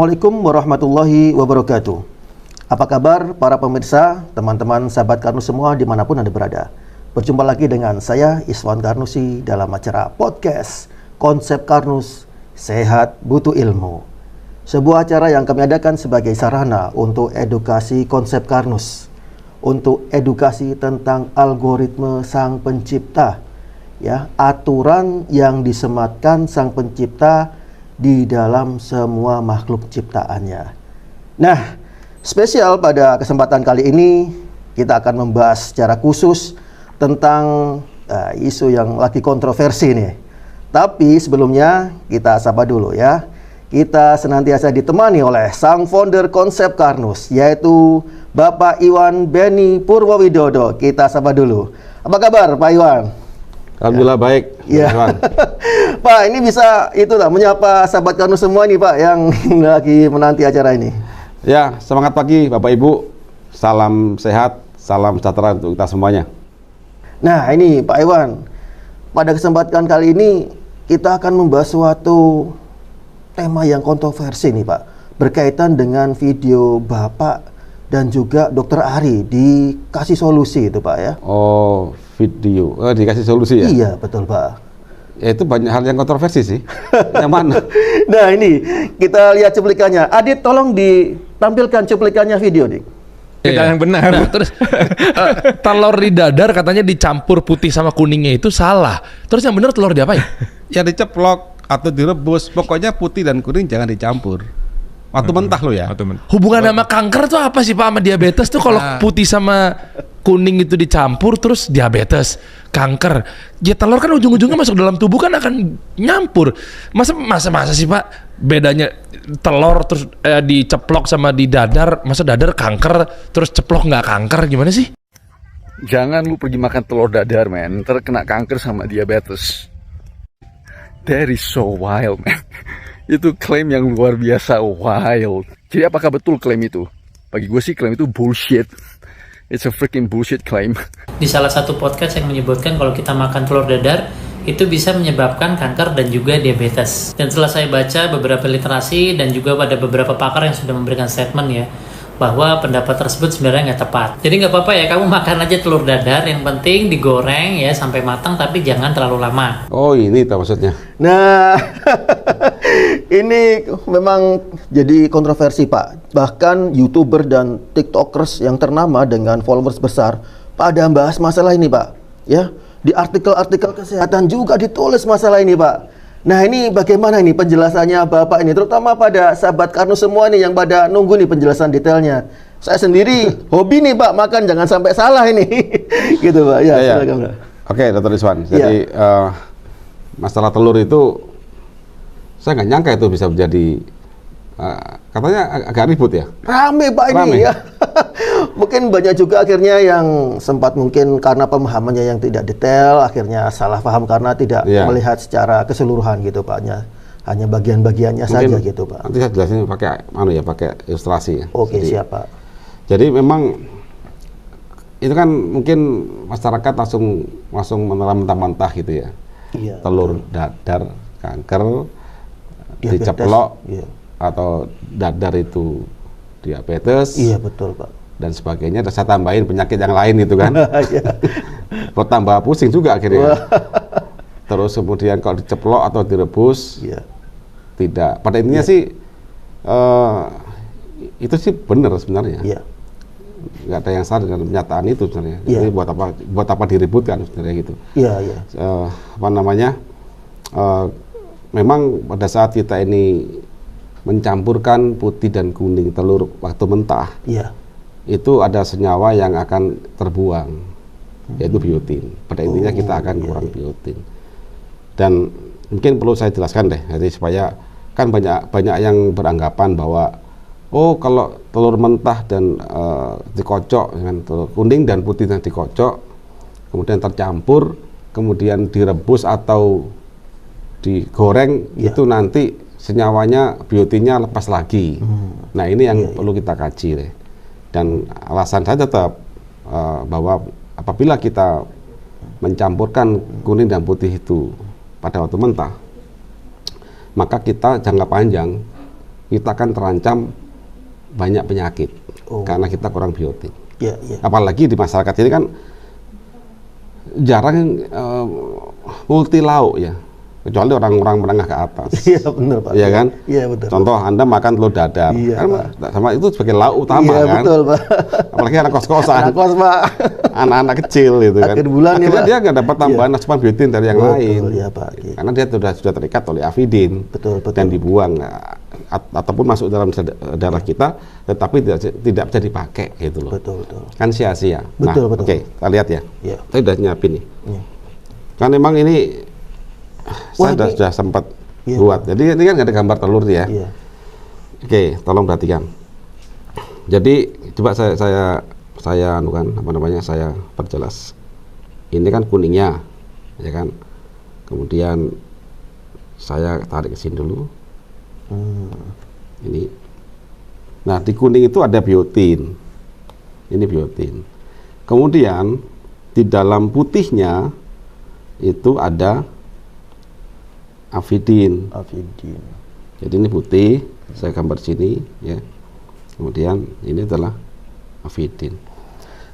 Assalamualaikum warahmatullahi wabarakatuh. Apa kabar para pemirsa, teman-teman, sahabat Karnus semua dimanapun Anda berada. Berjumpa lagi dengan saya Iswan Karnusi dalam acara podcast Konsep Karnus, Sehat Butuh Ilmu. Sebuah acara yang kami adakan sebagai sarana untuk edukasi konsep Karnus, untuk edukasi tentang algoritma Sang Pencipta, ya, aturan yang disematkan Sang Pencipta di dalam semua makhluk ciptaannya. Nah, spesial pada kesempatan kali ini kita akan membahas secara khusus tentang isu yang lagi kontroversi nih. Tapi sebelumnya kita sapa dulu ya. Kita senantiasa ditemani oleh sang founder konsep Karnus, yaitu Bapak Iwan Beni Purwowidodo. Kita sapa dulu. Apa kabar Pak Iwan? Alhamdulillah baik. Ya. Pak, ini bisa menyapa sahabat Karnus semua nih Pak yang lagi menanti acara ini. Ya, semangat pagi Bapak Ibu. Salam sehat, salam sejahtera untuk kita semuanya. Nah, ini Pak Iwan, pada kesempatan kali ini kita akan membahas suatu tema yang kontroversi nih Pak, berkaitan dengan video Bapak dan juga Dr. Ari di Kasih Solusi itu Pak ya. Oh, video dikasih solusi ya? Iya, betul Pak. Ya, itu banyak hal yang kontroversi sih. Yang mana? Nah, ini kita lihat cuplikannya. Adit, tolong ditampilkan cuplikannya video, Dik. Kita yang benar. Nah, terus telur di dadar katanya dicampur putih sama kuningnya itu salah. Terus yang benar telur diapain? Ya diceplok atau direbus. Pokoknya putih dan kuning jangan dicampur. Waktu mentah lo ya. Hubungan sama kanker tuh apa sih Pak sama diabetes tuh kalau putih sama kuning itu dicampur terus diabetes, kanker. Ya telur kan ujung-ujungnya masuk dalam tubuh kan akan nyampur. Masa sih Pak bedanya telur terus diceplok sama di dadar, masa dadar kanker terus ceplok nggak kanker, gimana sih? Jangan lu pergi makan telur dadar, man. Ntar kena kanker sama diabetes. That is so wild, man. Itu klaim yang luar biasa wild. Jadi apakah betul klaim itu? Bagi gue sih klaim itu bullshit. It's a freaking bullshit claim. Di salah satu podcast yang menyebutkan kalau kita makan telur dadar itu bisa menyebabkan kanker dan juga diabetes. Dan setelah saya baca beberapa literasi dan juga pada beberapa pakar yang sudah memberikan statement ya, bahwa pendapat tersebut sebenarnya nggak tepat. Jadi nggak apa-apa ya, kamu makan aja telur dadar, yang penting digoreng ya sampai matang, tapi jangan terlalu lama. Oh, ini itu maksudnya. Nah, ini memang jadi kontroversi Pak. Bahkan YouTuber dan TikTokers yang ternama dengan followers besar pada membahas masalah ini Pak. Ya, di artikel-artikel kesehatan juga ditulis masalah ini Pak. Nah, ini bagaimana ini penjelasannya Bapak ini, terutama pada sahabat Karnus semua nih yang pada nunggu nih penjelasan detailnya. Saya sendiri hobi nih Pak makan, jangan sampai salah ini. Gitu Pak. Ya, silakan Pak. Oke, Dr. Iswan. Jadi masalah telur itu saya nggak nyangka itu bisa menjadi katanya agak ribut ya. Rame Pak ini ya. Mungkin banyak juga akhirnya yang sempat mungkin karena pemahamannya yang tidak detail, akhirnya salah paham karena tidak melihat secara keseluruhan gitu Pak. Hanya bagian-bagiannya saja gitu Pak. Nanti saya jelasin pakai ilustrasi ya. Oke, siap Pak. Jadi memang itu kan mungkin masyarakat langsung menelan mentah-mentah gitu ya. Iya, telur dadar kanker, diabetes, diceplok atau dadar itu diabetes. Iya betul Pak. Dan sebagainya. Terus saya tambahin penyakit yang lain itu kan. Kok tambah pusing juga akhirnya. Terus kemudian kalau diceplok atau direbus, tidak. Pada intinya sih itu sih benar sebenarnya. Nggak ada yang salah dengan pernyataan itu sebenarnya. Jadi buat apa diributkan sebenarnya gitu. Memang pada saat kita ini mencampurkan putih dan kuning telur waktu mentah, itu ada senyawa yang akan terbuang, yaitu biotin. Pada intinya kita akan kurang biotin. Dan mungkin perlu saya jelaskan deh, jadi supaya kan banyak yang beranggapan bahwa kalau telur mentah dan dikocok dengan telur kuning dan putih yang dikocok, kemudian tercampur, kemudian direbus atau digoreng, itu nanti senyawanya, biotinnya lepas lagi. Nah ini yang perlu kita kaji deh. Dan alasan saya tetap bahwa apabila kita mencampurkan kuning dan putih itu pada waktu mentah, maka kita jangka panjang kita akan terancam banyak penyakit karena kita kurang biotin. Apalagi di masyarakat ini kan jarang multi lauk ya, kecuali orang-orang menengah ke atas. Iya benar Pak. Iya kan? Iya betul. Contoh Anda makan telur dadar, Iya, kan sama itu sebagai lauk utama Iya kan. betul Pak. Apalagi anak kos-kosan, Anak kos Pak. anak-anak kecil gitu kan. Akhir bulan ya, akhirnya Pak. dia nggak dapat tambahan asupan biotin dari yang lain. Iya Pak. Iya. Karena dia sudah terikat oleh avidin Betul. dan dibuang ataupun masuk dalam darah kita, tetapi tidak bisa dipakai gitu loh. Betul. Kan sia-sia. Betul. Oke, kita lihat ya. Iya. Saya sudah nyiapin nih. Iya. Kan memang ini Wah, saya ini- sudah sempat Iya. buat. Jadi ini kan ada gambar telur nih ya. Iya. Oke, tolong perhatikan. Jadi coba saya anukan apa namanya, saya perjelas. Ini kan kuningnya, ya kan. Kemudian saya tarik ke sini dulu. Ini. Nah, di kuning itu ada biotin. Ini biotin. Kemudian di dalam putihnya itu ada avidin. Jadi ini putih, saya gambar sini ya. Kemudian ini adalah avidin.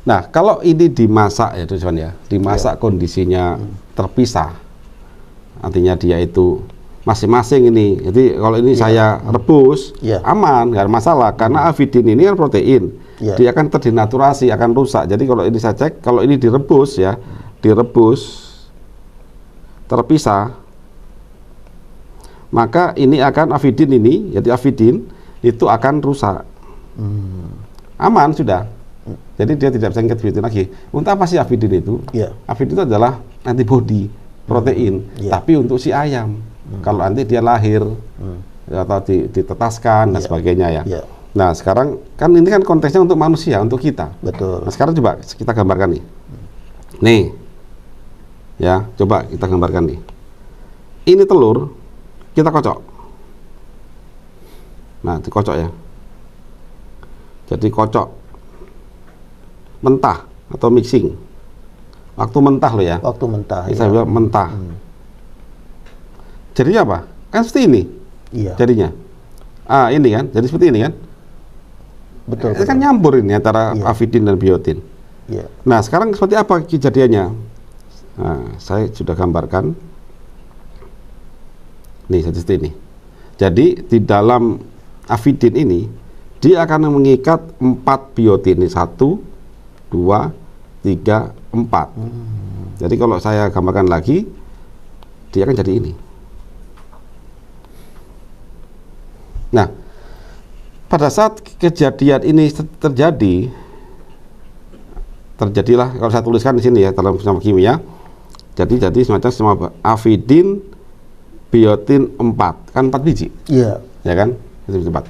Nah, kalau ini dimasak ya tujuan ya, dimasak kondisinya terpisah. Artinya dia itu masing-masing ini. Jadi kalau ini saya rebus, aman, nggak ada masalah karena avidin ini kan protein. Dia akan terdenaturasi, akan rusak. Jadi kalau ini saya cek, kalau ini direbus ya, direbus terpisah, maka ini akan avidin ini, jadi avidin itu akan rusak. Aman sudah. Jadi dia tidak bisa ngikat biotin lagi. Untuk apa sih avidin itu? Avidin itu adalah antibodi protein, tapi untuk si ayam. Kalau nanti dia lahir atau ditetaskan dan sebagainya ya. Nah sekarang kan ini kan konteksnya untuk manusia, untuk kita. Betul. Nah sekarang coba kita gambarkan nih. Nih, ya coba kita gambarkan nih. Ini telur, kita kocok. Nah dikocok ya. Jadi kocok mentah atau mixing. Waktu mentah loh ya. Waktu mentah. Saya bilang mentah. Jadinya apa? Kan seperti ini. Iya. Jadinya. Ini kan. Jadi seperti ini kan. Betul. Kan nyampur ini antara avidin dan biotin. Iya. Nah, sekarang seperti apa kejadiannya? Nah, saya sudah gambarkan. Nih, seperti ini. Jadi di dalam avidin ini dia akan mengikat 4 biotin. Ini 1, 2, 3, 4. Jadi kalau saya gambarkan lagi, dia akan jadi ini. Nah, pada saat kejadian ini terjadilah, kalau saya tuliskan di sini ya dalam senyawa kimia, jadi semacam avidin biotin 4, kan 4 biji. Iya. Ya kan? Itu 4.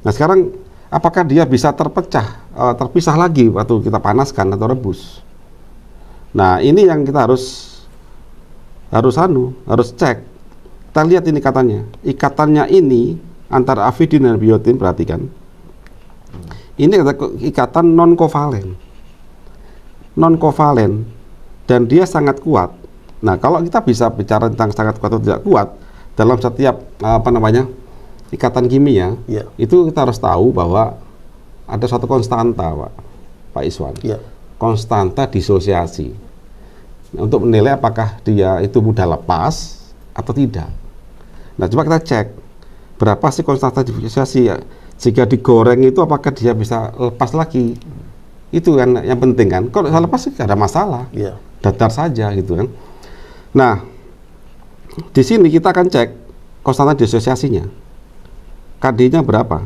Nah, sekarang apakah dia bisa terpisah lagi waktu kita panaskan atau rebus? Nah, ini yang kita harus cek. Kita lihat ini ikatannya ini antara avidin dan biotin, perhatikan. Ini adalah ikatan non kovalen dan dia sangat kuat. Nah, kalau kita bisa bicara tentang sangat kuat atau tidak kuat dalam setiap ikatan kimia, itu kita harus tahu bahwa ada satu konstanta, Pak Iswan. Konstanta disosiasi. Nah, untuk menilai apakah dia itu mudah lepas atau tidak. Nah, coba kita cek berapa sih konstanta disosiasi ya. Jika digoreng itu apakah dia bisa lepas lagi? Itu kan yang penting kan. Kalau lepas sih tidak ada masalah. Datar saja gitu kan. Nah, di sini kita akan cek konstanta disosiasinya. KD-nya berapa?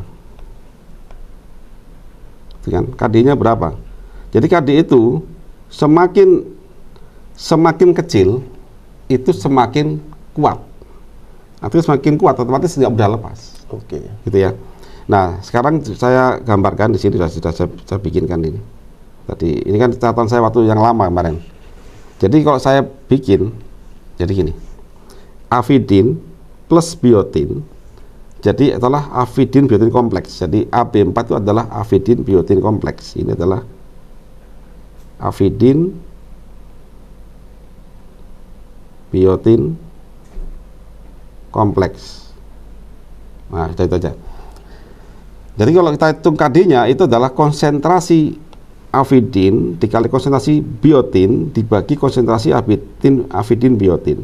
Itu kan, KD-nya berapa? Jadi KD itu semakin kecil itu semakin kuat. Artinya semakin kuat otomatis tidak mudah lepas. Oke. Gitu ya. Nah, sekarang saya gambarkan di sini sudah saya bikinkan ini. Tadi ini kan catatan saya waktu yang lama kemarin. Jadi kalau saya bikin jadi gini. Avidin plus biotin. Jadi adalah avidin biotin kompleks. Jadi AB4 itu adalah avidin biotin kompleks. Ini adalah avidin biotin kompleks. Nah, itu aja. Jadi kalau kita hitung KD-nya itu adalah konsentrasi avidin dikali konsentrasi biotin dibagi konsentrasi avidin biotin.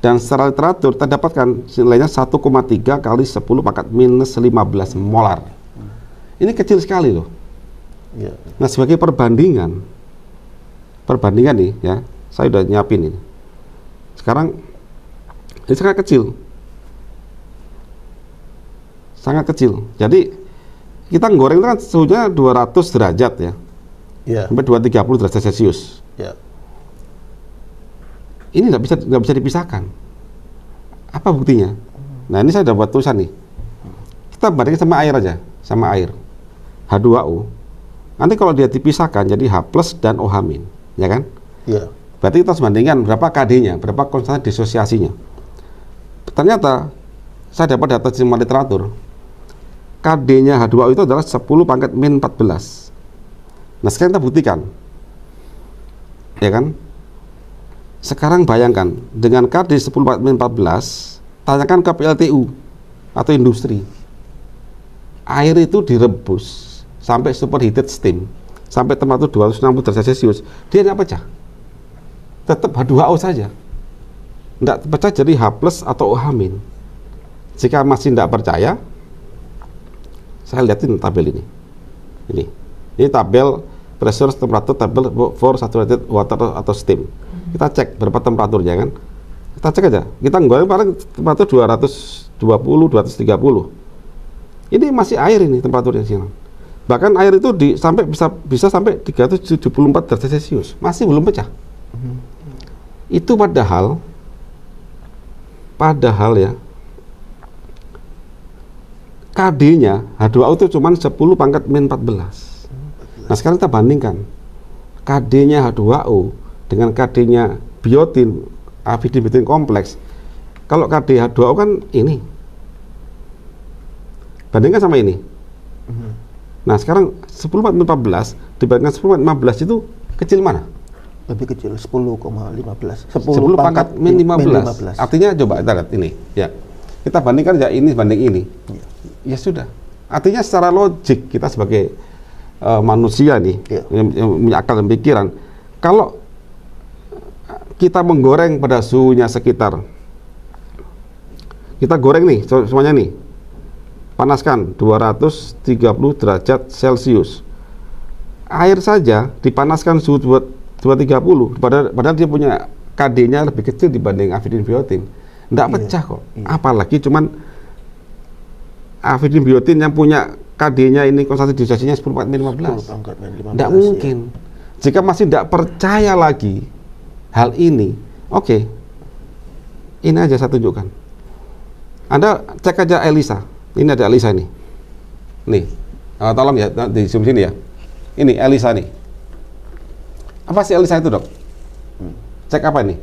Dan secara literatur kita dapatkan nilainya 1,3 kali 10 pangkat minus 15 molar. Ini kecil sekali loh. Ya. Nah, sebagai perbandingan nih ya, saya udah nyiapin ini. Sekarang ini sangat kecil. Sangat kecil. Jadi kita goreng itu kan suhunya 200 derajat ya. Ya. Sampai 230 derajat Celcius. Ya. Ini nggak bisa dipisahkan. Apa buktinya? Nah, ini saya udah buat tulisan nih. Kita bandingin sama air aja, sama air. H2O. Nanti kalau dia dipisahkan jadi H+ dan OH-, ya kan? Ya. Berarti kita harus bandingkan berapa KD-nya, berapa konsentrasi disosiasinya. Ternyata saya dapat data semua literatur. KD-nya H2O itu adalah 10 pangkat min 14. Nah, sekarang kita buktikan. Ya kan? Sekarang bayangkan, dengan KD 10 pangkat min 14, tanyakan ke PLTU atau industri. Air itu direbus sampai superheated steam, sampai temperatur 260 derajat Celcius, dia tidak pecah. Tetap H2O saja. Tidak pecah jadi H+ atau OH-. Jika masih tidak percaya, saya lihatin tabel ini. Ini tabel pressure, temperatur, tabel for saturated water atau steam. Kita cek berapa temperaturnya kan. Kita cek aja. Kita goreng paling temperatur 220, 230. Ini masih air ini temperaturnya sini. Bahkan air itu bisa sampai 374 derajat Celcius. Masih belum pecah. Itu padahal ya KD-nya H2O itu cuma 10 pangkat min 14. Nah, sekarang kita bandingkan KD-nya H2O dengan KD-nya biotin, avidin biotin kompleks. Kalau KD H2O kan ini, bandingkan sama ini. Nah, sekarang 10 pangkat min 14 dibandingkan 10 pangkat 15 itu kecil mana? Lebih kecil, 10,15. 10 pangkat min 15. Artinya coba kita lihat ini, ya. Kita bandingkan ya ini banding ini. Ya sudah. Artinya secara logik kita sebagai manusia nih, yang punya akal dan pikiran, kalau kita menggoreng pada suhunya sekitar, kita goreng nih semuanya nih, panaskan 230 derajat Celcius. Air saja dipanaskan suhu 230, padahal dia punya KD-nya lebih kecil dibanding avidin biotin. Nggak pecah kok. Apalagi cuman avidin biotin yang punya KD-nya ini konsentrasi disosiasinya 10 pangkat min 15. Nggak mungkin. Jika masih tidak percaya lagi hal ini, oke. Ini aja saya tunjukkan. Anda cek aja ELISA. Ini ada ELISA nih. Nih, tolong ya di zoom sini ya. Ini ELISA nih. Apa sih ELISA itu, Dok? Cek apa ini?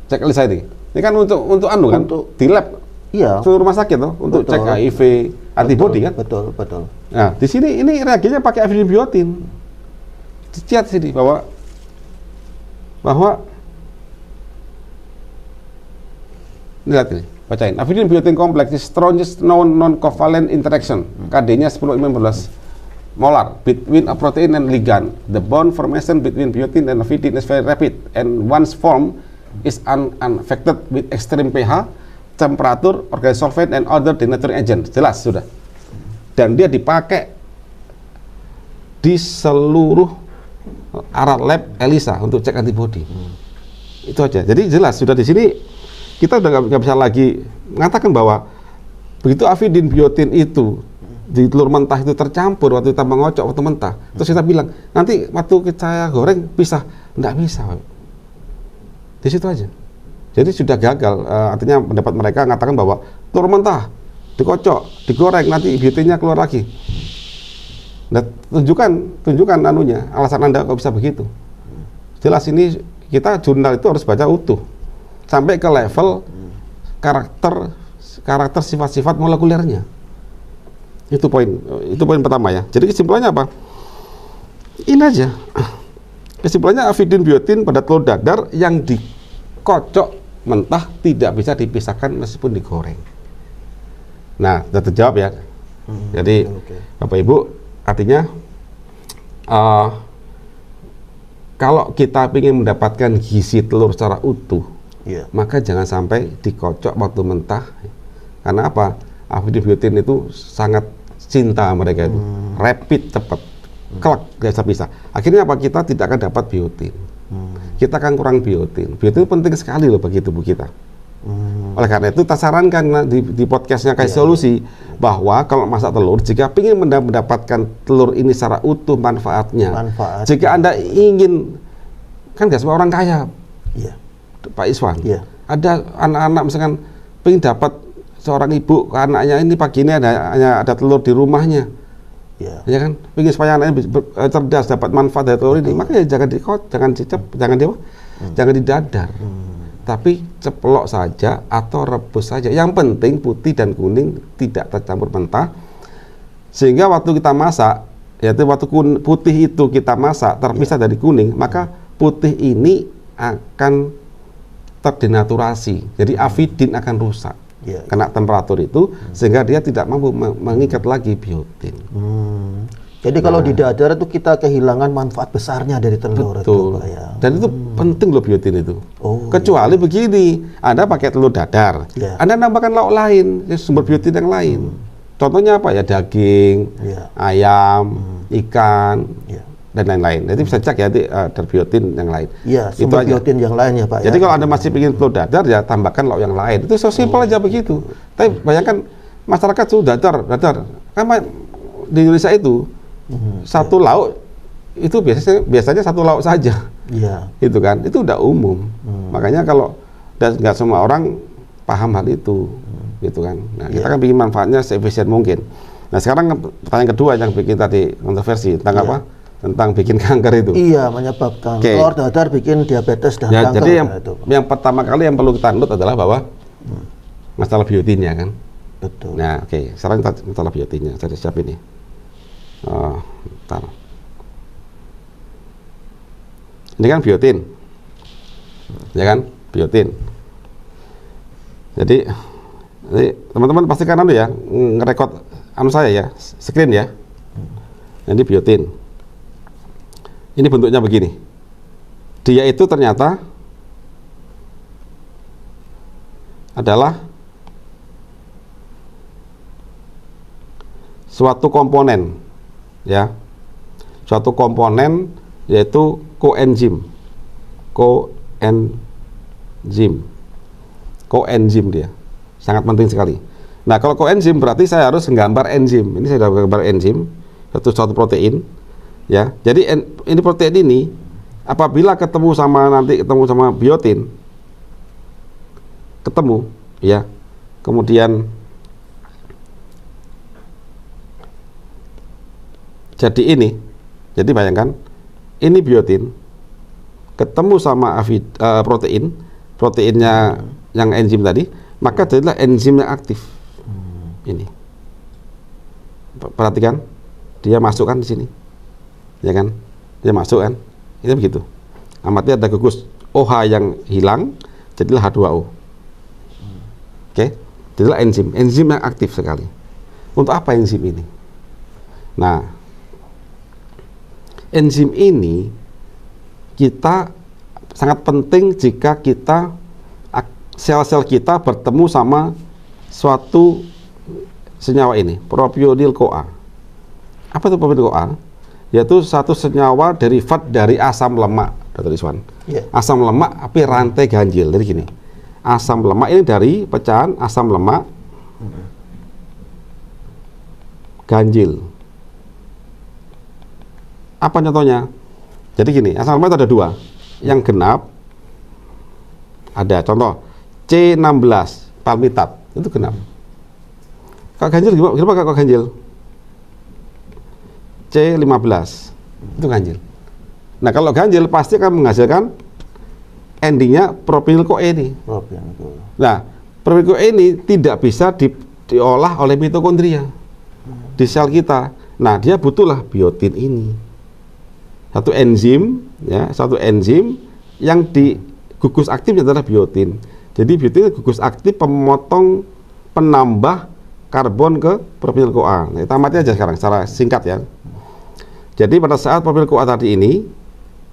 Cek ELISA ini. Ini kan untuk anu kan? Di lab. Iya. Seluruh rumah sakit tuh untuk cek HIV, antibody kan? Betul. Nah, di sini ini reagennya pakai avidin biotin. Dilihat sini bahwa lihat ini, bacain. Avidin biotin complex is strongest known non-covalent interaction. KD-nya 10-15 molar between a protein and ligand. The bond formation between biotin and avidin is very rapid and once formed is unaffected with extreme pH, temperature, organic solvent and other denaturing agent. Jelas sudah. Dan dia dipakai di seluruh alat lab ELISA untuk cek antibody. Itu aja. Jadi jelas sudah di sini kita udah nggak bisa lagi mengatakan bahwa begitu avidin biotin itu di telur mentah itu tercampur waktu kita mengocok waktu mentah, terus kita bilang nanti waktu saya goreng pisah, nggak bisa. Di situ aja. Jadi sudah gagal. Artinya pendapat mereka mengatakan bahwa telur mentah dikocok, digoreng, nanti biotinnya keluar lagi. Nah, tunjukkan anunya, alasan Anda kok bisa begitu. Jelas ini kita jurnal itu harus baca utuh sampai ke level karakter sifat-sifat molekulernya. Itu poin pertama ya. Jadi kesimpulannya apa? Ini aja. Kesimpulannya avidin biotin pada telur dadar yang dikocok mentah tidak bisa dipisahkan meskipun digoreng. Nah, sudah terjawab ya. Jadi Bapak Ibu, artinya kalau kita ingin mendapatkan gizi telur secara utuh, maka jangan sampai dikocok waktu mentah. Karena apa? Afidibiotin itu sangat cinta mereka itu, rapid, cepat, kelak, bisa. Akhirnya apa? Kita tidak akan dapat biotin. Kita akan kurang biotin. Biotin itu penting sekali loh bagi tubuh kita. Oleh karena itu, kita sarankan di podcastnya Kasih Solusi bahwa kalau masak telur, jika ingin mendapatkan telur ini secara utuh manfaatnya, jika Anda ingin, kan nggak semua orang kaya, Pak Iswan, ada anak-anak misalkan ingin dapat seorang ibu ke anaknya, ini pagi ini ada telur di rumahnya, ya kan, ingin supaya anaknya cerdas, dapat manfaat dari telur ini, makanya jangan didadar. Tapi ceplok saja atau rebus saja. Yang penting putih dan kuning tidak tercampur mentah. Sehingga waktu kita masak, yaitu waktu putih itu kita masak terpisah dari kuning, maka putih ini akan terdenaturasi. Jadi avidin akan rusak. Kena temperatur itu, sehingga dia tidak mampu mengikat lagi biotin. Jadi kalau di dadar itu kita kehilangan manfaat besarnya dari telur. Betul. Itu, Pak, ya. Dan itu penting loh biotin itu. Kecuali begini, Anda pakai telur dadar, Anda nambahkan lauk lain, sumber biotin yang lain. Contohnya apa ya? Daging, ayam, ikan, dan lain-lain. Jadi bisa cek ya ada biotin yang lain. Sumber biotin yang lain ya Pak. Jadi kalau Anda masih ingin telur dadar, ya tambahkan lauk yang lain. Itu so simpel aja begitu. Tapi bayangkan masyarakat sudah dadar. Kan di Indonesia itu satu lauk itu biasanya satu lauk saja, itu kan, itu udah umum. Makanya kalau dan nggak semua orang paham hal itu, gitu kan. Nah, kita kan bikin manfaatnya seefisien mungkin. Nah, sekarang pertanyaan kedua yang bikin tadi kontroversi tentang apa? Tentang bikin kanker itu. Menyebabkan telur dadar bikin diabetes dan kanker. Jadi yang pertama kali yang perlu kita note adalah bahwa masalah biotinnya kan. Betul. Nah, sekarang masalah biotinnya. Saya siap ini. Bentar. Ini kan biotin, ya kan, biotin. Jadi teman-teman pastikan ya, ngerekod saya ya, screen ya. Ini biotin. Ini bentuknya begini. Dia itu ternyata adalah suatu komponen. Ya, suatu komponen yaitu koenzim dia sangat penting sekali. Nah, kalau koenzim berarti saya harus menggambar enzim. Ini saya sudah gambar enzim, suatu protein, ya. Jadi ini protein ini apabila ketemu sama biotin, ya, kemudian jadi bayangkan ini biotin ketemu sama proteinnya yang enzim tadi, maka jadilah enzim yang aktif. Ini perhatikan, dia masukkan di sini, ya kan, dia masuk kan, ini begitu. Amati ada gugus OH yang hilang, jadilah H2O. Jadilah enzim yang aktif sekali. Untuk apa enzim ini? Nah, enzim ini kita sangat penting jika sel-sel kita bertemu sama suatu senyawa ini, propionil-CoA. Apa itu propionil-CoA? Yaitu satu senyawa derivat dari asam lemak, Dr. Iswan. Asam lemak tapi rantai ganjil. Jadi gini, asam lemak ini dari pecahan asam lemak ganjil. Apa contohnya? Jadi gini, asam lemak itu ada dua. Yang genap ada contoh C16 palmitat, itu genap. Kok ganjil gimana kok ganjil? C15 itu ganjil. Nah, kalau ganjil pasti akan menghasilkan endingnya propionil-CoA ini. Nah, propionil-CoA ini tidak bisa diolah oleh mitokondria di sel kita. Nah, dia butuhlah biotin ini. Satu enzim yang di gugus aktifnya adalah biotin. Jadi biotin gugus aktif penambah karbon ke propil CoA. Nah, kita amati aja sekarang secara singkat ya. Jadi pada saat propil CoA tadi ini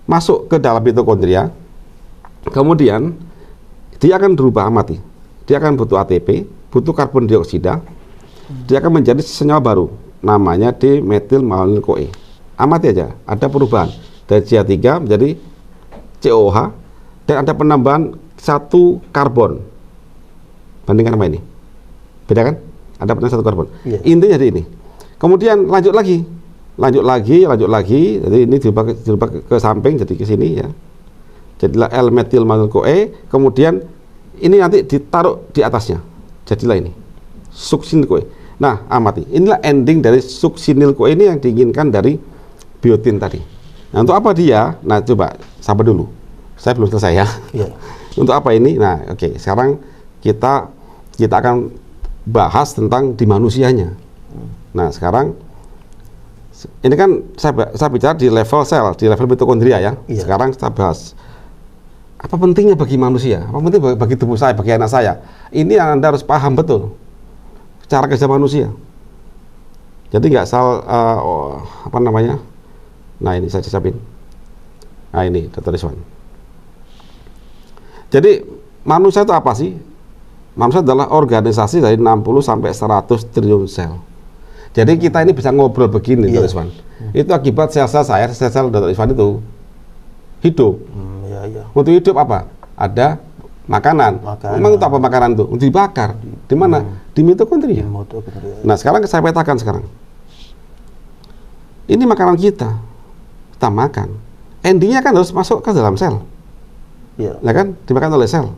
masuk ke dalam mitokondria, kemudian dia akan berubah, amati. Dia akan butuh ATP, butuh karbon dioksida, dia akan menjadi senyawa baru, namanya D-metil-malonyl-CoA. Amati aja, ada perubahan dari CH3 menjadi COOH, dan ada penambahan 1 karbon. Bandingkan sama ini, beda kan? Ada penambahan 1 karbon. Intinya jadi ini. Kemudian lanjut lagi. Jadi ini dirubah ke samping, jadi ke sini ya. Jadilah L-metil-malonyl-CoA. Kemudian ini nanti ditaruh di atasnya. Jadilah ini suksinil-CoA. Nah, amati. Inilah ending dari suksinil-CoA ini yang diinginkan dari biotin tadi. Nah, untuk apa dia? Nah, coba sabar dulu. Saya belum selesai ya. Untuk apa ini? Nah, oke. Sekarang kita akan bahas tentang di manusianya. Nah, sekarang ini kan saya bicara di level sel, di level mitokondria ya. Sekarang kita bahas apa pentingnya bagi manusia, apa penting bagi tubuh saya, bagi anak saya. Ini yang Anda harus paham betul cara kerja manusia. Jadi nggak apa namanya? Nah, ini saya cacapin. Nah, ini Dr. Rizwan. Jadi manusia itu apa sih? Manusia adalah organisasi dari 60 sampai 100 triliun sel. Jadi kita ini bisa ngobrol begini, Dr. Rizwan. Itu akibat sel-sel saya, sel-sel Dr. Rizwan itu hidup. Untuk hidup apa? Ada makanan. Memang itu apa makanan itu? Untuk dibakar. Di mana? Di mitokondria. Nah, sekarang saya petakan sekarang. Ini makanan kita makan. Endingnya kan harus masuk ke dalam sel. Nah kan, dimakan oleh sel.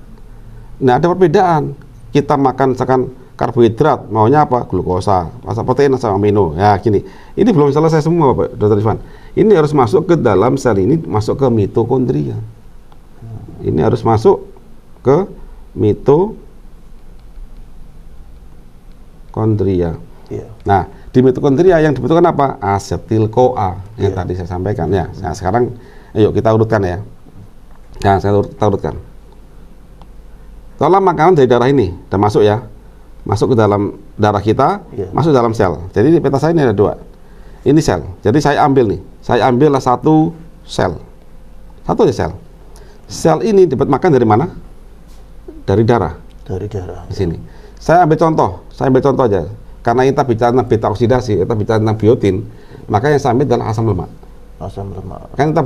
Nah, ada perbedaan. Kita makan misalkan karbohidrat, maunya apa? Glukosa, protein sama amino. Ya, gini. Ini belum selesai semua, Pak Dr. Rizwan. Ini harus masuk ke dalam sel ini, masuk ke mitokondria. Ini harus masuk ke mitokondria. Nah, di mitokondria yang dibutuhkan apa? Asetil-CoA yang tadi saya sampaikan ya. Nah, sekarang yuk kita urutkan ya. Nah, kita urutkan. Kalau makanan dari darah ini udah masuk ya, masuk ke dalam darah kita, masuk dalam sel. Jadi di peta saya ini ada 2. Ini sel. Jadi saya ambil nih, saya ambillah 1 sel, 1 aja sel. Sel ini dapat makan dari mana? Dari darah. Dari darah. Di sini. Saya ambil contoh aja. Karena kita bicara tentang beta oksidasi, kita bicara tentang biotin, maka yang saya ambil adalah asam lemak. Asam lemak. Kan kita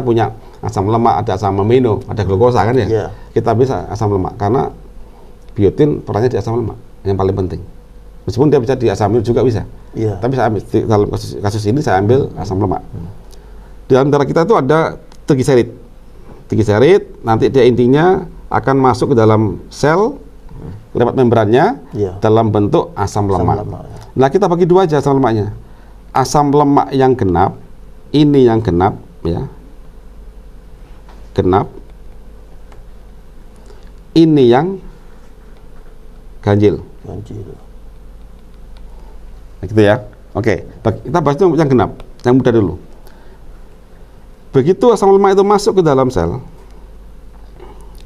punya asam lemak, ada asam amino, ada glukosa kan ya? Kita bisa asam lemak karena biotin perannya di asam lemak yang paling penting. Meskipun dia bisa di asam amino juga bisa. Tapi saya ambil dalam kasus ini saya ambil asam lemak. Di dalam darah kita itu ada trigliserid. Trigliserid nanti dia intinya akan masuk ke dalam sel lewat membrannya dalam bentuk asam lemak. Nah, kita bagi 2 aja asam lemaknya. Asam lemak yang genap, ini yang genap ya. Genap. Ini yang ganjil. Nah, gitu ya. Oke, kita bahas itu yang genap, yang mudah dulu. Begitu asam lemak itu masuk ke dalam sel,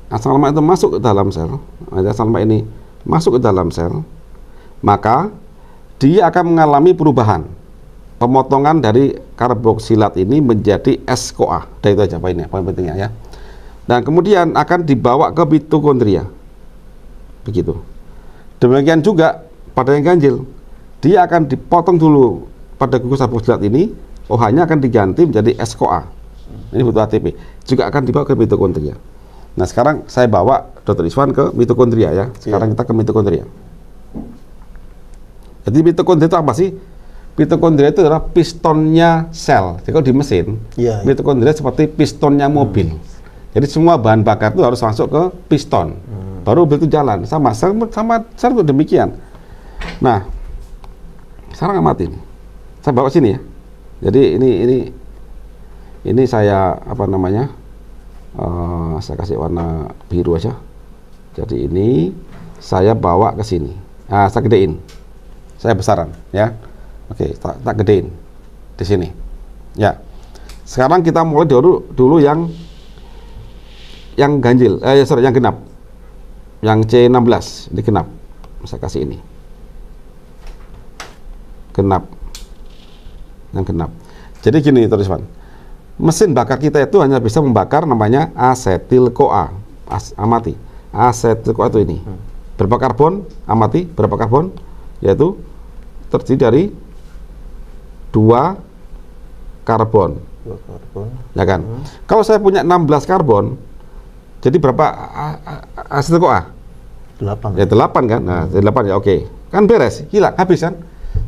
asam lemak itu masuk ke dalam sel, asam lemak ini masuk ke dalam sel, maka dia akan mengalami perubahan, pemotongan dari karboksilat ini menjadi S-CoA. Udah itu aja poinnya, poin pentingnya ya. Dan kemudian akan dibawa ke mitokondria. Begitu. Demikian juga pada yang ganjil, dia akan dipotong dulu pada gugus karboksilat ini, OH-nya akan diganti menjadi S-CoA. Ini butuh ATP. Juga akan dibawa ke mitokondria. Nah, sekarang saya bawa Dr. Rizwan ke mitokondria ya. Sekarang kita ke mitokondria. Jadi mitokondria itu apa sih? Mitokondria itu adalah pistonnya sel. Jadi kalau di mesin, mitokondria seperti pistonnya mobil. Jadi semua bahan bakar itu harus masuk ke piston. Baru mobil itu jalan. Sama sel itu demikian. Nah, sekarang amati nih. Saya bawa sini ya. Jadi ini saya apa namanya? Saya kasih warna biru aja. Jadi ini saya bawa ke sini. Nah, saya gedein. Saya besaran ya. Oke, tak gedein di sini. Ya. Sekarang kita mulai dulu yang ganjil. Yang genap. Yang C16 ini genap. Saya kasih ini. genap. Yang genap. Jadi gini teman-teman. Mesin bakar kita itu hanya bisa membakar namanya asetil-CoA. Amati. Asetil-CoA itu ini. Berapa karbon? Amati. Berapa karbon? Yaitu terdiri dari 2 karbon. 2 karbon. Ya kan? Kalau saya punya 16 karbon, jadi berapa asetil-CoA? 8. Ya 8 kan? Nah, 8 ya oke. Kan beres, hilang, habis kan?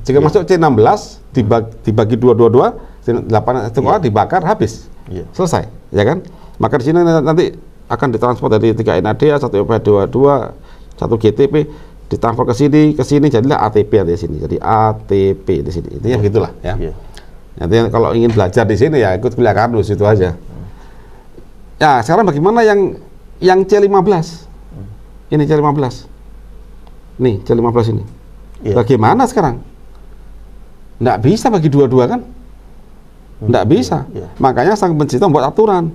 Jika masuk C16 dibagi 2, C8 asetil-CoA dibakar habis. Selesai, ya kan? Maka di sini nanti akan ditransport dari 3 NADH, 1 EPH22, 1 GTP ditransfer ke sini jadilah ATP di sini. Jadi ATP di sini. Intinya gitulah ya. Nanti kalau ingin belajar di sini ya ikut kuliah Karnus itu aja. Ya, sekarang bagaimana yang C15? Ini C15. Nih, C15 ini. Bagaimana sekarang? Nggak bisa bagi 2 kan? Nggak bisa. Makanya sang pencipta membuat aturan.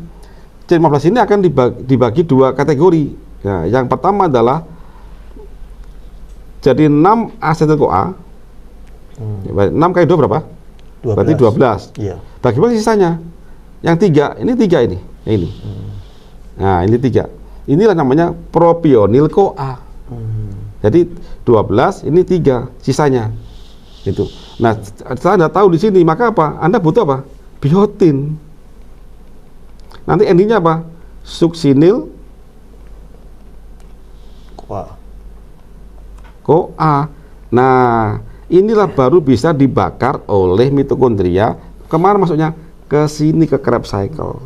C15 ini akan dibagi 2 kategori. Ya, yang pertama adalah jadi 6 asetil-CoA. 6 kali 2 berapa? 12. Berarti 12. Bagaimana sisanya? Yang 3, ini 3 ini. Ini. Nah, ini 3. Inilah namanya propionil-CoA. Jadi 12, ini 3 sisanya. Itu. Nah, setelah Anda tahu di sini, maka apa? Anda butuh apa? Biotin. Nanti endingnya apa? Suksinil CoA. Nah, inilah baru bisa dibakar oleh mitokondria. Kemana masuknya? Ke sini, ke Krebs cycle.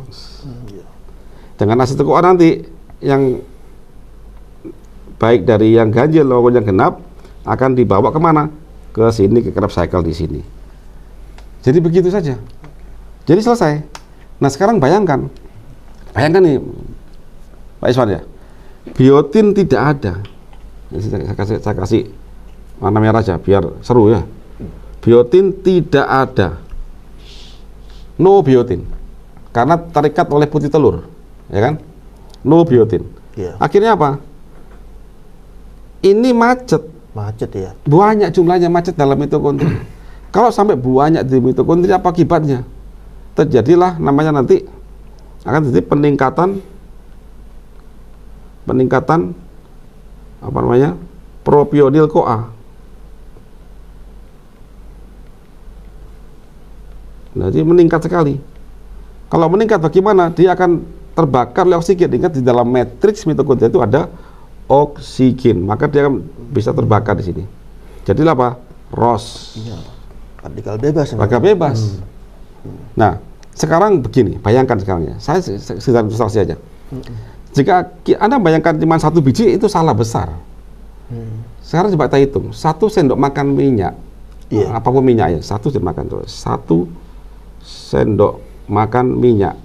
Dengan asetil-CoA nanti yang baik dari yang ganjil maupun yang genap akan dibawa kemana? Ke sini, ke Krebs cycle di sini. Jadi begitu saja. Jadi selesai. Nah sekarang bayangkan nih Pak Iswan ya, biotin tidak ada. Saya kasih warna merah aja biar seru ya. Biotin tidak ada. No biotin. Karena terikat oleh putih telur, ya kan? No biotin. Akhirnya apa? Ini macet ya. Banyak jumlahnya macet dalam mitokondria. Kalau sampai banyak di mitokondria, apa akibatnya? Terjadilah namanya nanti akan terjadi peningkatan apa namanya? Propionil-CoA. Jadi meningkat sekali. Kalau meningkat bagaimana? Dia akan terbakar oleh oksigen. Ingat di dalam matriks mitokondria itu ada oksigen, maka dia akan bisa terbakar di sini. Jadilah apa? ROS. Radikal bebas. Radikal bebas. Nah, sekarang begini, bayangkan sekarang ya. Saya sekedar ilustrasi aja. Jika Anda bayangkan cuma 1 biji itu salah besar. Sekarang coba kita hitung, 1 sendok makan minyak, apapun minyaknya, 1 sendok makan terus, 1 sendok makan minyak.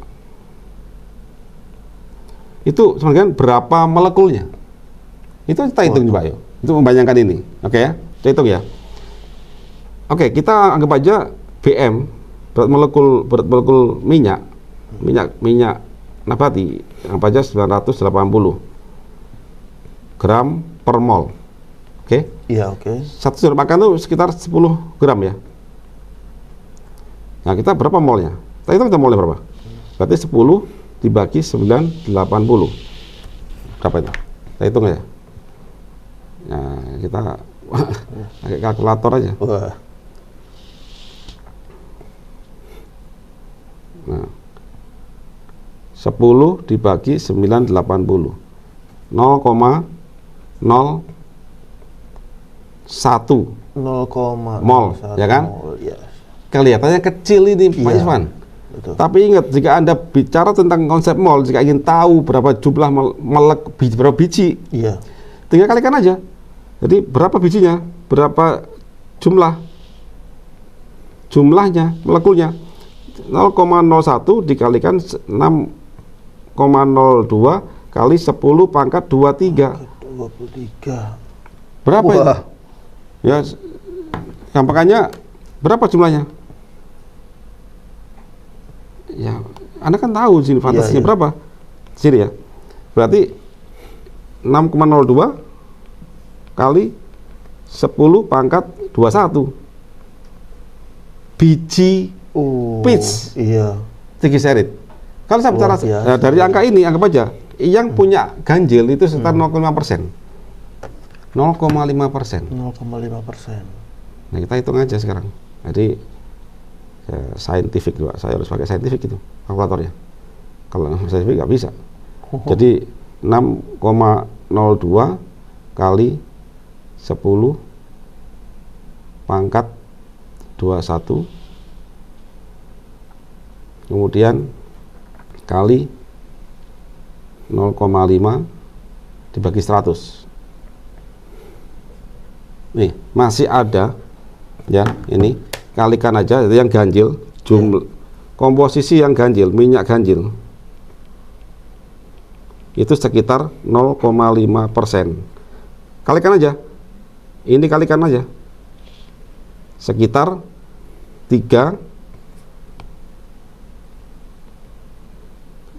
Itu sebenarnya berapa molekulnya? Itu kita hitung coba yuk. Itu membayangkan ini, oke ya? Kita hitung ya. Oke, kita anggap aja BM, berat molekul minyak nabati, anggap aja 980 gram per mol. Oke? Iya, oke. 1 sendok makan itu sekitar 10 gram ya. Nah, kita berapa molnya? Kita hitung molnya berapa? Berarti 10 dibagi 980. Berapa itu? Kita hitung ya. Nah, kita pakai kalkulator aja. Nah, 10 dibagi 980. 0,01 mol, ya kan? Kelihatannya kecil ini Pak Iswan. Tapi ingat, jika Anda bicara tentang konsep mol, jika ingin tahu berapa jumlah berapa biji, tinggal kalikan aja. Jadi berapa bijinya, berapa jumlahnya, molekulnya. 0,01 dikalikan 6,02 kali 10 pangkat 23. Berapa itu? Ya, gampangannya berapa jumlahnya? Ya, Anda kan tahu sini fantasinya berapa? Sini ya. Berarti 6,02 kali 10 pangkat 21. biji peach Iya. trigliserid. Kalau saya bicara dari angka ini, anggap aja yang punya ganjil itu sekitar 0,5%. 0,5%. 0,5%. Nah, kita hitung aja sekarang. Jadi saintifik juga, saya harus pakai saintifik itu kalkulatornya. Kalau saintifik nggak bisa. Jadi 6,02 kali 10 pangkat 21 kemudian kali 0,5 dibagi 100. Nih, masih ada ya, ini kalikan aja itu yang ganjil, jumlah komposisi yang ganjil, minyak ganjil itu sekitar 0,5%. Kalikan aja. Ini kalikan aja. Sekitar 3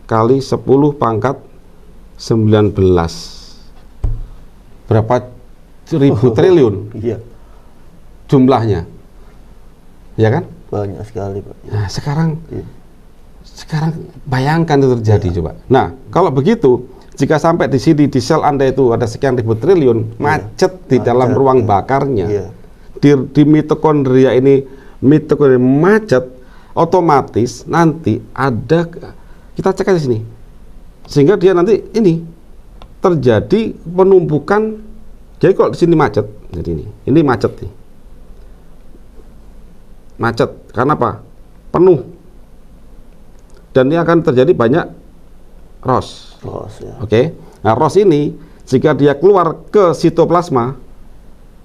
kali 10 pangkat 19. Berapa ribu triliun Iya. jumlahnya. Ya kan? Banyak sekali, Pak. Nah, sekarang bayangkan itu terjadi coba. Nah, kalau begitu, jika sampai di sini di sel Anda itu ada sekian ribu triliun, macet di dalam ruang bakarnya. Iya. Di mitokondria ini mitokondria macet, otomatis nanti ada, kita cek aja sini, sehingga dia nanti ini terjadi penumpukan. Jadi kalau di sini macet, jadi ini macet nih, macet karena apa? Penuh, dan ini akan terjadi banyak ROS. Ya. Oke, nah ROS ini jika dia keluar ke sitoplasma,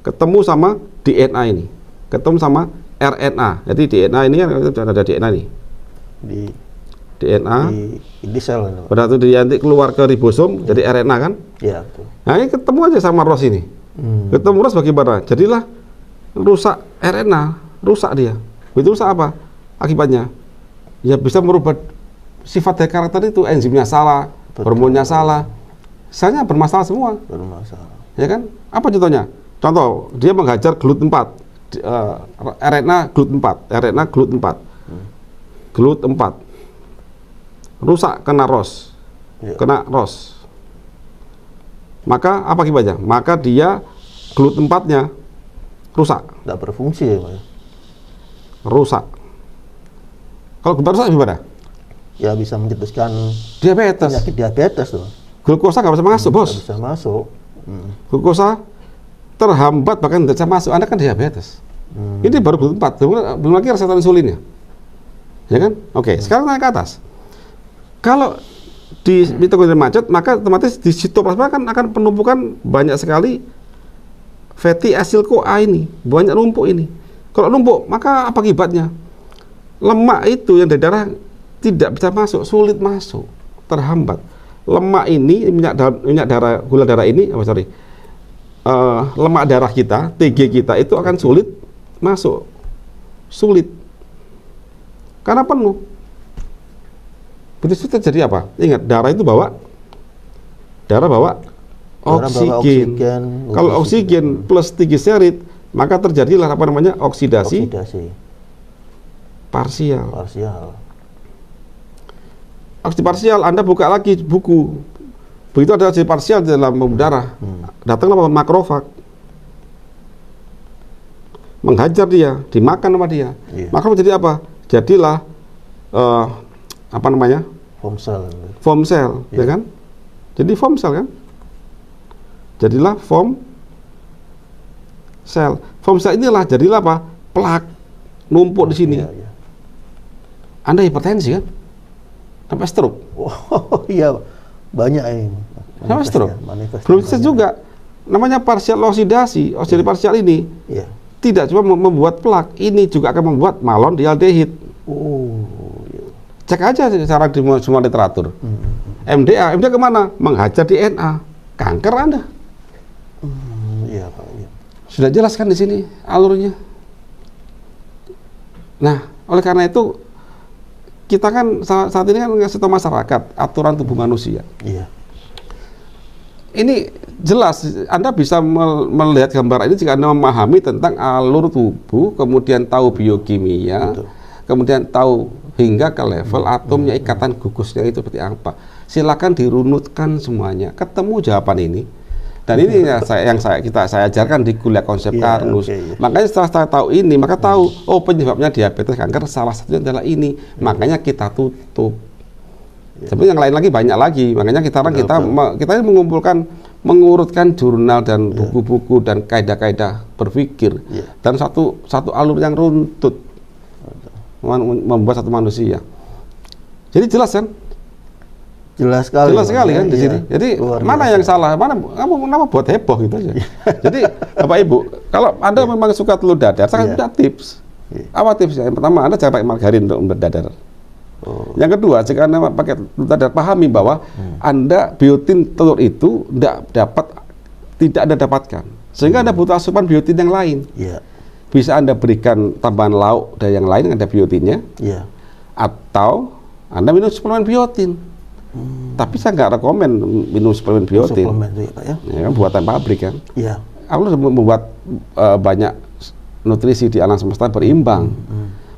ketemu sama DNA ini, ketemu sama RNA. Jadi DNA ini kan ada DNA nih. DNA Di sel ini, Pak. berarti dia nanti keluar ke ribosom, jadi RNA kan? Iya, betul. Nah, ini ketemu aja sama ROS ini. Ketemu ROS bagaimana? Jadilah rusak RNA, rusak dia. Itu rusak apa? Akibatnya ya bisa merubah sifat dari karakter itu, enzimnya salah, hormonnya salah, selnya bermasalah semua. Bermasalah. Ya kan? Apa contohnya? Contoh, dia menghajar GLUT4, RNA GLUT4, RNA GLUT4, GLUT4, rusak kena ROS, kena ROS. Maka apa akibatnya? Maka dia GLUT4-nya rusak. Tidak berfungsi ya, Pak. Rusak. Kalau GLUT4 rusak gimana? Ya bisa mencetuskan Diabetes. penyakit diabetes tuh. Glukosa nggak bisa masuk, bos. Nggak bisa masuk. Glukosa terhambat, bahkan tidak bisa masuk. Anda kan diabetes. Ini baru GLUT4, belum lagi reseptor insulinnya. Ya kan? Oke, sekarang naik ke atas. Kalau di mitokondria macet, maka otomatis di sitoplasma kan akan penumpukan banyak sekali fatty acyl CoA ini, banyak numpuk ini. Kalau numpuk, maka apa akibatnya? Lemak itu yang dari darah tidak bisa masuk, sulit masuk, terhambat. Lemak ini, minyak darah, gula darah ini, lemak darah kita, TG kita itu akan sulit masuk, sulit, karena penuh. Begitu terjadi apa? Ingat, darah bawa oksigen. Kalau oksigen plus trigliserid, maka terjadilah apa namanya oksidasi parsial. Oksidasi parsial, Anda buka lagi buku. Begitu ada oksidasi parsial di dalam pembuluh darah, datanglah makrofag, menghajar dia, dimakan sama dia. Maka menjadi apa? Jadilah apa namanya? Foam cell, ya kan? Jadi foam cell kan? Jadilah foam cell. Foam cell inilah jadilah apa? Plak numpuk di sini. Anda hipertensi kan? Sampai stroke. Oh iya, banyak ini. Sampai stroke. Belum juga namanya parsial oksidasi. Oksidasi parsial ini tidak cuma membuat plak, ini juga akan membuat malondialdehid. Cek aja secara di semua literatur. MDA kemana? Menghajar DNA, kanker Anda. Iya, Pak. Iya. Sudah jelas kan di sini alurnya. Nah, oleh karena itu kita kan saat ini kan ngasih tahu masyarakat aturan tubuh manusia. Iya. ini jelas Anda bisa melihat gambar ini jika Anda memahami tentang alur tubuh, kemudian tahu biokimia, kemudian tahu hingga ke level atomnya, ikatan gugusnya itu seperti apa. Silakan dirunutkan semuanya, ketemu jawaban ini. Dan ini yang saya ajarkan di kuliah konsep Karnus. Makanya setelah saya tahu ini, maka tahu penyebabnya diabetes kanker salah satunya adalah ini. Makanya kita tutup. Sebenarnya yang lain lagi banyak lagi. Makanya kita ini mengumpulkan, mengurutkan jurnal dan buku-buku dan kaidah-kaidah berpikir dan satu alur yang runtut membuat satu manusia. Jadi jelas kan? Jelas sekali kan di sini. Jadi mana yang salah? Mana buat heboh gitu aja. Jadi Bapak Ibu, kalau Anda memang suka telur dadar, saya punya tips. Apa tipsnya? Yang pertama, Anda jangan pakai margarin untuk berdadar. Yang kedua, jika Anda pakai telur dadar, pahami bahwa Anda biotin telur itu tidak Anda dapatkan. Sehingga Anda butuh asupan biotin yang lain. Bisa Anda berikan tambahan lauk dan yang lain yang ada biotinnya. Atau Anda minum suplemen biotin. Tapi saya nggak rekomen minum suplemen biotin. Ya kan, buatan pabrik kan. Aku membuat banyak nutrisi di alam semesta berimbang.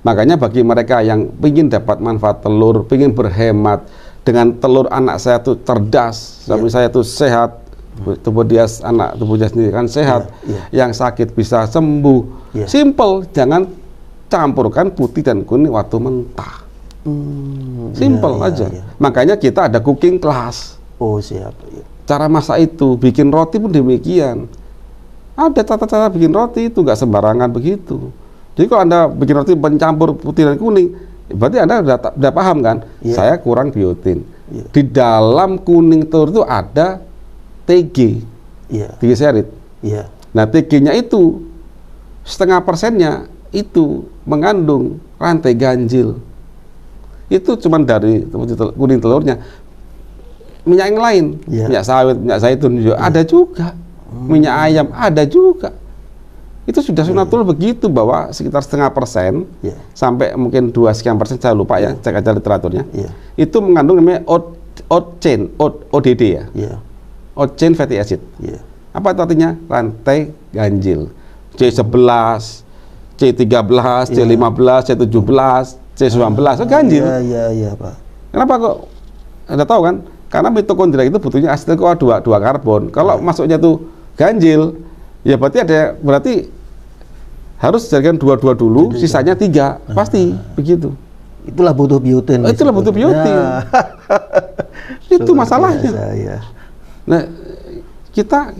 Makanya bagi mereka yang ingin dapat manfaat telur, ingin berhemat dengan telur, anak saya itu cerdas, suami saya itu sehat, tubuh dia sendiri kan sehat, yang sakit bisa sembuh. Simple, jangan campurkan putih dan kuning waktu mentah. Simple aja. Makanya kita ada cooking class. Cara masak itu, bikin roti pun demikian. Ada tata-cara bikin roti itu nggak sembarangan begitu. Jadi kalau Anda bikin roti mencampur putih dan kuning, berarti Anda udah paham kan? Saya kurang biotin. Di dalam kuning telur itu ada TG, trigliserid. Nah, TG-nya itu 0,5% itu mengandung rantai ganjil. Itu cuma dari kuning telurnya. Minyak yang lain, minyak sawit, minyak zaitun juga ada juga. Minyak ayam ada juga. Itu sudah sunatul begitu, bahwa sekitar 0,5% sampai mungkin 2% saya lupa ya, cek aja literaturnya. Itu mengandung namanya ODD ya. Oat chain fatty acid. Apa itu artinya? Rantai ganjil. C11, C13, C15, C17, C19, itu ganjil. Pak. Kenapa kok? Anda tahu kan? Karena mitokondria itu butuhnya asetil CoA 2 karbon. Kalau masuknya tuh ganjil, ya berarti harus jadikan 2 dulu, sisanya 3. Pasti begitu. Itulah butuh biotin. Itulah butuh biotin. Itu masalahnya. Nah, kita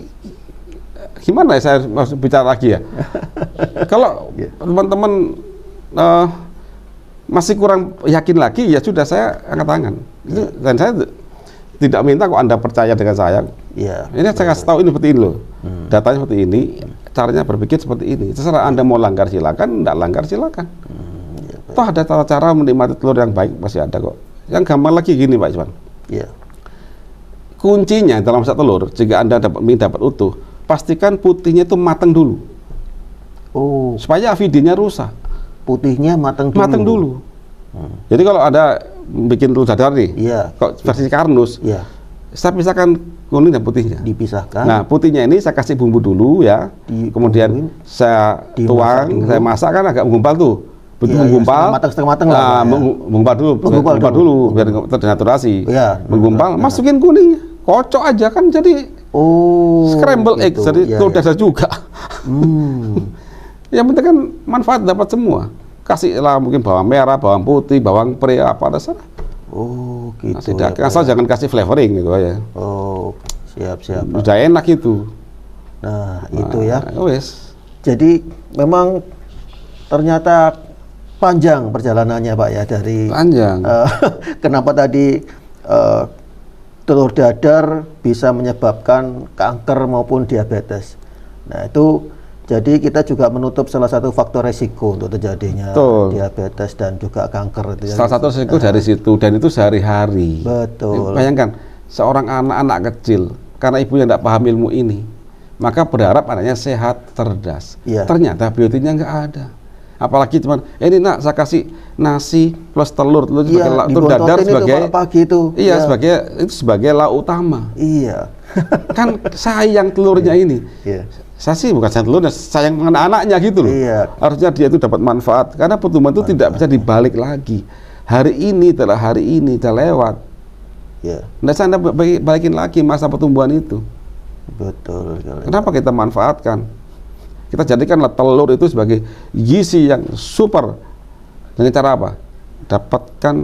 gimana ya, saya harus bicara lagi ya? Kalau teman-teman masih kurang yakin lagi, ya sudah, saya angkat tangan. Dan saya tidak minta kok Anda percaya dengan saya. Ini saya kasih tahu ini seperti ini loh. Datanya seperti ini, caranya berpikir seperti ini. Terserah Anda mau langgar silakan, tidak langgar silakan. Toh ada tata cara menikmati telur yang baik, masih ada kok. Yang gampang lagi gini Pak Iswan. Kuncinya dalam masak telur, jika Anda dapat utuh, pastikan putihnya itu matang dulu. Supaya avidnya rusak. Putihnya matang dulu. Jadi kalau ada bikin telur dadar nih, kok versi Karnus, saya pisahkan kuning dan putihnya. Dipisahkan. Nah, putihnya ini saya kasih bumbu dulu ya, kemudian saya tuang, saya masak kan agak menggumpal tuh. Begitu menggumpal, setengah matang lah. Menggumpal dulu biar terdenaturasi. Menggumpal, masukin kuningnya, kocok aja kan jadi scramble egg, jadi telur dadar juga. Yang penting kan manfaat dapat semua. Kasihlah mungkin bawang merah, bawang putih, bawang pre, apa dasar. Gitu. Asal jangan kasih flavoring gitu aja. Siap. Udah enak itu. Nah, itu ya. Wes. Jadi memang ternyata panjang perjalanannya Pak ya, dari panjang. Kenapa tadi telur dadar bisa menyebabkan kanker maupun diabetes. Nah, itu jadi kita juga menutup salah satu faktor resiko untuk terjadinya diabetes dan juga kanker itu. Salah satu resiko dari situ, dan itu sehari-hari. Betul. Bayangkan seorang anak kecil, karena ibunya tidak paham ilmu ini, maka berharap anaknya sehat, cerdas. Ternyata biotinnya nggak ada. Apalagi cuman, ini nak saya kasih nasi plus telur sebagai telur dadar sebagai pagi itu. Sebagai lauk utama. Kan sayang telurnya ini. Iya. Saya sih bukan sayang telurnya, sayang anak-anaknya gitu loh. Iya. Harusnya dia itu dapat manfaat, karena pertumbuhan itu tidak bisa dibalik lagi. Hari ini telah lewat. Iya. Nggak bisa Anda balikin lagi masa pertumbuhan itu. Betul sekali. Kenapa kita manfaatkan? Kita jadikanlah telur itu sebagai gizi yang super. Dengan cara apa? Dapatkan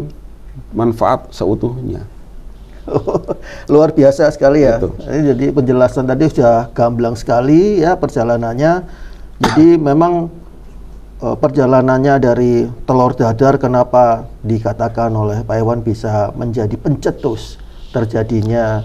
manfaat seutuhnya. Luar biasa sekali ya. Betul. Jadi penjelasan tadi sudah gamblang sekali ya perjalanannya. Jadi memang perjalanannya dari telur dadar, kenapa dikatakan oleh Pak Iwan bisa menjadi pencetus terjadinya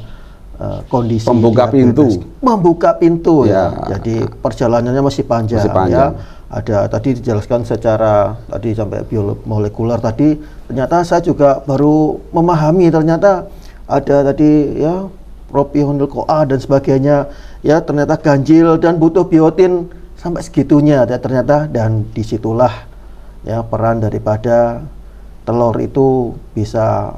kondisi Pembuka diabetes. pintu. Membuka pintu ya. Ya. Jadi perjalanannya masih panjang, Masih panjang. ya. Ada tadi dijelaskan secara tadi sampai molekuler tadi, ternyata saya juga baru memahami ternyata ada tadi ya propionil CoA dan sebagainya ya, ternyata ganjil dan butuh biotin sampai segitunya ya, ternyata. Dan disitulah ya peran daripada telur itu bisa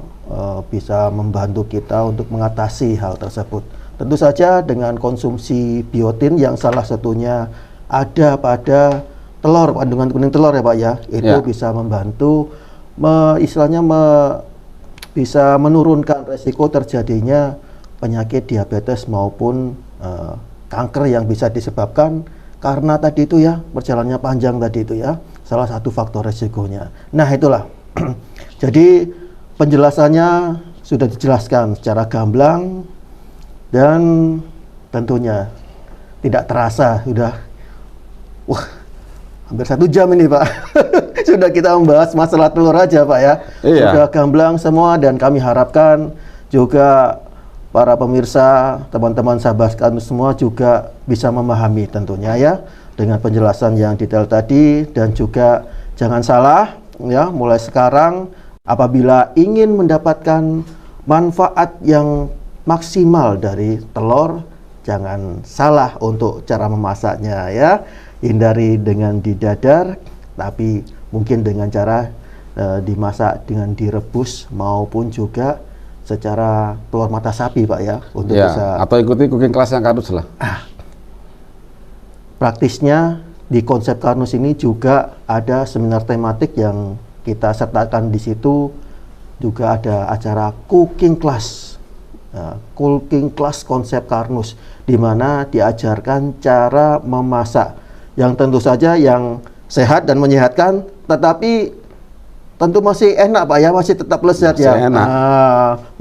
membantu kita untuk mengatasi hal tersebut. Tentu saja dengan konsumsi biotin yang salah satunya ada pada telur, kandungan kuning telur ya Pak ya, itu Ya. bisa membantu bisa menurunkan resiko terjadinya penyakit diabetes maupun kanker yang bisa disebabkan karena tadi itu ya perjalanannya panjang tadi itu ya, salah satu faktor resikonya. Nah itulah jadi penjelasannya sudah dijelaskan secara gamblang dan tentunya tidak terasa sudah hampir 1 jam ini Pak. Sudah kita membahas masalah telur aja Pak ya. Iya. Sudah gamblang semua dan kami harapkan juga para pemirsa, teman-teman sahabat kami semua juga bisa memahami tentunya ya dengan penjelasan yang detail tadi. Dan juga jangan salah ya, mulai sekarang apabila ingin mendapatkan manfaat yang maksimal dari telur, jangan salah untuk cara memasaknya ya. Hindari dengan didadar, tapi mungkin dengan cara dimasak dengan direbus maupun juga secara telur mata sapi Pak ya, untuk Ya, bisa atau ikuti cooking class yang Karnus lah. praktisnya. Di konsep Karnus ini juga ada seminar tematik yang kita sertakan di situ, juga ada acara cooking class. Cooking class konsep Karnus, di mana diajarkan cara memasak yang tentu saja yang sehat dan menyehatkan, tetapi tentu masih enak Pak ya, masih tetap lezat Masih ya. enak.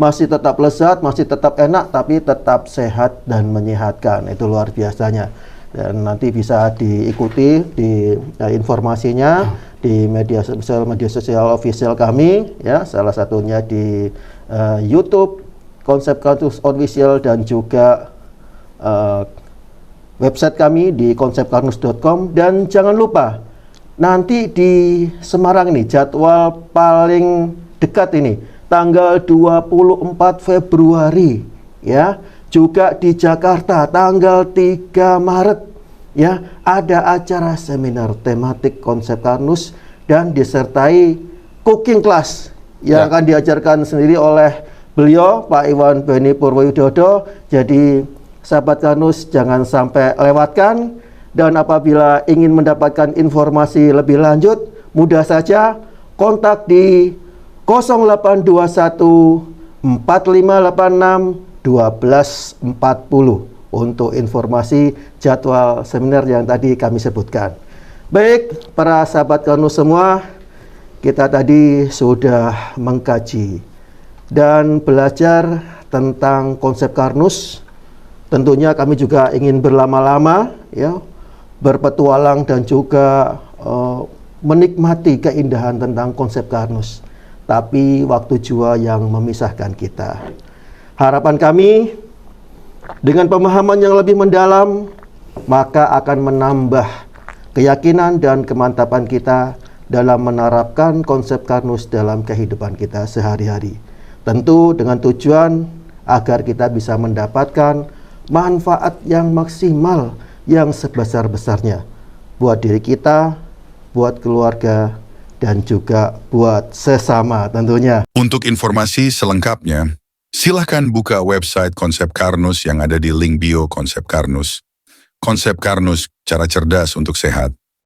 Masih tetap lezat, masih tetap enak, tapi tetap sehat dan menyehatkan. Itu luar biasanya. Dan nanti bisa diikuti di informasinya di media sosial official kami ya, salah satunya di YouTube Konsep Karnus Official dan juga website kami di konsepkarnus.com. Dan jangan lupa nanti di Semarang ini jadwal paling dekat ini tanggal 24 Februari ya, juga di Jakarta tanggal 3 Maret ya, ada acara seminar tematik konsep Karnus dan disertai cooking class yang akan diajarkan sendiri oleh beliau Pak Iwan Beni Purwowidodo. Jadi sahabat Karnus jangan sampai lewatkan. Dan apabila ingin mendapatkan informasi lebih lanjut, mudah saja kontak di 0821 4586 1240 untuk informasi jadwal seminar yang tadi kami sebutkan. Baik, para sahabat Karnus semua, kita tadi sudah mengkaji dan belajar tentang konsep Karnus. Tentunya kami juga ingin berlama-lama ya, berpetualang dan juga menikmati keindahan tentang konsep Karnus. Tapi waktu jua yang memisahkan kita. Harapan kami dengan pemahaman yang lebih mendalam, maka akan menambah keyakinan dan kemantapan kita dalam menerapkan konsep Karnus dalam kehidupan kita sehari-hari. Tentu dengan tujuan agar kita bisa mendapatkan manfaat yang maksimal, yang sebesar-besarnya buat diri kita, buat keluarga, dan juga buat sesama tentunya. Untuk informasi selengkapnya, Silahkan buka website Konsep Karnus yang ada di link bio Konsep Karnus. Konsep Karnus, cara cerdas untuk sehat.